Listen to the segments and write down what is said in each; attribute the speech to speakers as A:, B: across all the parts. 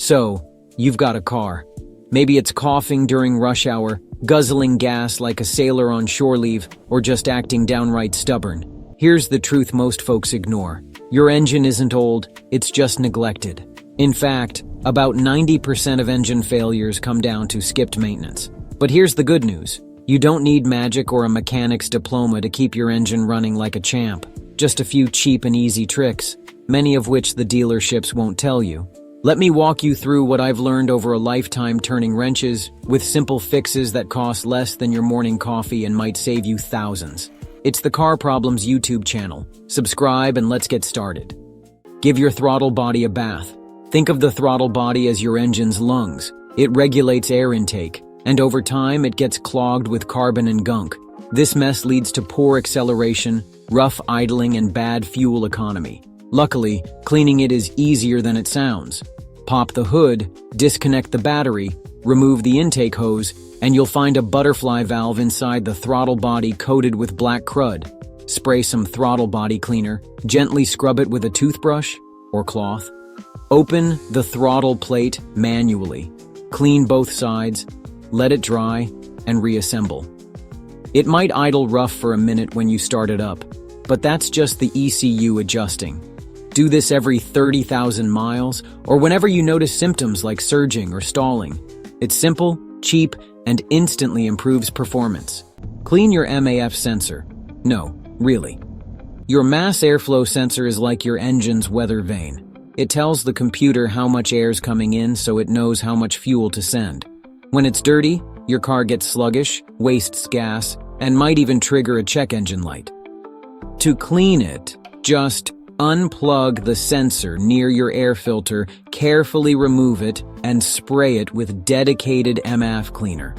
A: So, you've got a car. Maybe it's coughing during rush hour, guzzling gas like a sailor on shore leave, or just acting downright stubborn. Here's the truth most folks ignore. Your engine isn't old, it's just neglected. In fact, about 90% of engine failures come down to skipped maintenance. But here's the good news. You don't need magic or a mechanic's diploma to keep your engine running like a champ. Just a few cheap and easy tricks, many of which the dealerships won't tell you. Let me walk you through what I've learned over a lifetime turning wrenches with simple fixes that cost less than your morning coffee and might save you thousands. It's the Car Problems YouTube channel. Subscribe and let's get started. Give your throttle body a bath. Think of the throttle body as your engine's lungs. It regulates air intake, and over time it gets clogged with carbon and gunk. This mess leads to poor acceleration, rough idling, and bad fuel economy. Luckily, cleaning it is easier than it sounds. Pop the hood, disconnect the battery, remove the intake hose, and you'll find a butterfly valve inside the throttle body coated with black crud. Spray some throttle body cleaner, gently scrub it with a toothbrush or cloth. Open the throttle plate manually. Clean both sides, let it dry, and reassemble. It might idle rough for a minute when you start it up, but that's just the ECU adjusting. Do this every 30,000 miles or whenever you notice symptoms like surging or stalling. It's simple, cheap, and instantly improves performance. Clean your MAF sensor. No, really. Your mass airflow sensor is like your engine's weather vane. It tells the computer how much air's coming in so it knows how much fuel to send. When it's dirty, your car gets sluggish, wastes gas, and might even trigger a check engine light. To clean it, just unplug the sensor near your air filter, carefully remove it, and spray it with dedicated MAF cleaner.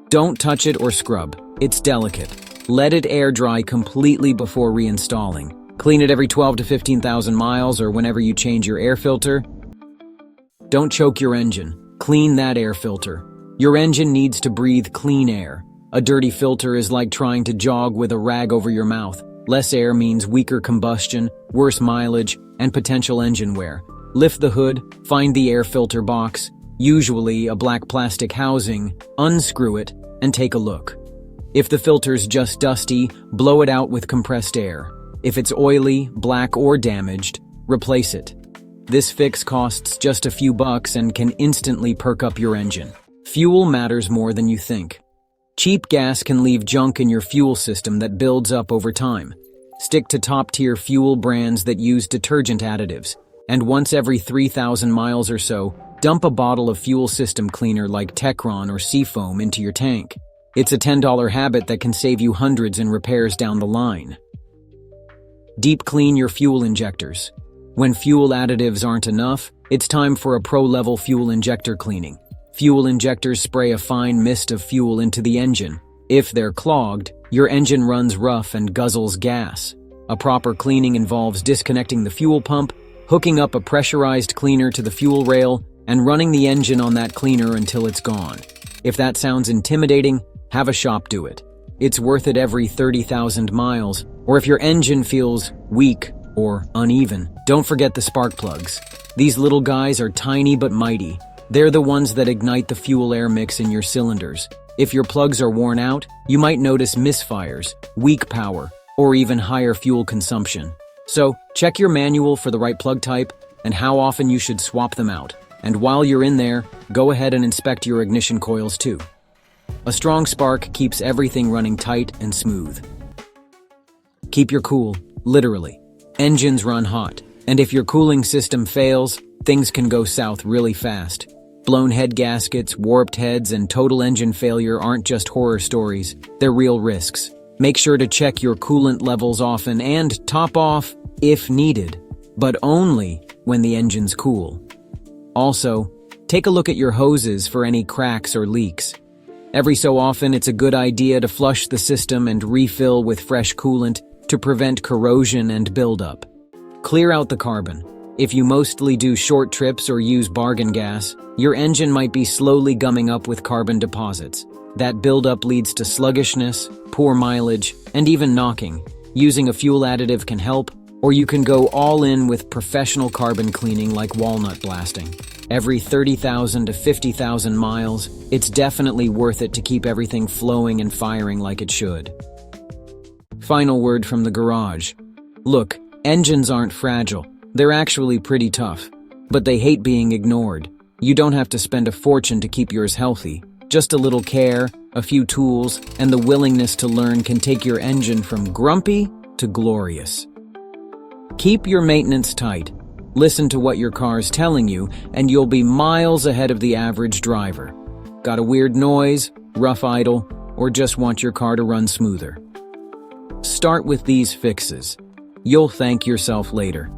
A: Don't touch it or scrub. It's delicate. Let it air dry completely before reinstalling. Clean it every 12 to 15,000 miles or whenever you change your air filter. Don't choke your engine. Clean that air filter. Your engine needs to breathe clean air. A dirty filter is like trying to jog with a rag over your mouth. Less air means weaker combustion, worse mileage, and potential engine wear. Lift the hood, find the air filter box, usually a black plastic housing, unscrew it, and take a look. If the filter's just dusty, blow it out with compressed air. If it's oily, black, or damaged, replace it. This fix costs just a few bucks and can instantly perk up your engine. Fuel matters more than you think. Cheap gas can leave junk in your fuel system that builds up over time. Stick to top-tier fuel brands that use detergent additives. And once every 3,000 miles or so, dump a bottle of fuel system cleaner like Techron or Seafoam into your tank. It's a $10 habit that can save you hundreds in repairs down the line. Deep clean your fuel injectors. When fuel additives aren't enough, it's time for a pro-level fuel injector cleaning. Fuel injectors spray a fine mist of fuel into the engine. If they're clogged, your engine runs rough and guzzles gas. A proper cleaning involves disconnecting the fuel pump, hooking up a pressurized cleaner to the fuel rail, and running the engine on that cleaner until it's gone. If that sounds intimidating, have a shop do it. It's worth it every 30,000 miles, or if your engine feels weak or uneven, don't forget the spark plugs. These little guys are tiny but mighty. They're the ones that ignite the fuel-air mix in your cylinders. If your plugs are worn out, you might notice misfires, weak power, or even higher fuel consumption. So, check your manual for the right plug type and how often you should swap them out. And while you're in there, go ahead and inspect your ignition coils too. A strong spark keeps everything running tight and smooth. Keep your cool, literally. Engines run hot, and if your cooling system fails, things can go south really fast. Blown head gaskets, warped heads, and total engine failure aren't just horror stories, they're real risks. Make sure to check your coolant levels often and top off if needed, but only when the engine's cool. Also, take a look at your hoses for any cracks or leaks. Every so often, it's a good idea to flush the system and refill with fresh coolant to prevent corrosion and buildup. Clear out the carbon. If you mostly do short trips or use bargain gas, your engine might be slowly gumming up with carbon deposits. That buildup leads to sluggishness, poor mileage, and even knocking. Using a fuel additive can help, or you can go all in with professional carbon cleaning like walnut blasting. Every 30,000 to 50,000 miles, it's definitely worth it to keep everything flowing and firing like it should. Final word from the garage. Look, engines aren't fragile. They're actually pretty tough. But they hate being ignored. You don't have to spend a fortune to keep yours healthy. Just a little care, a few tools, and the willingness to learn can take your engine from grumpy to glorious. Keep your maintenance tight. Listen to what your car's telling you, and you'll be miles ahead of the average driver. Got a weird noise, rough idle, or just want your car to run smoother? Start with these fixes. You'll thank yourself later.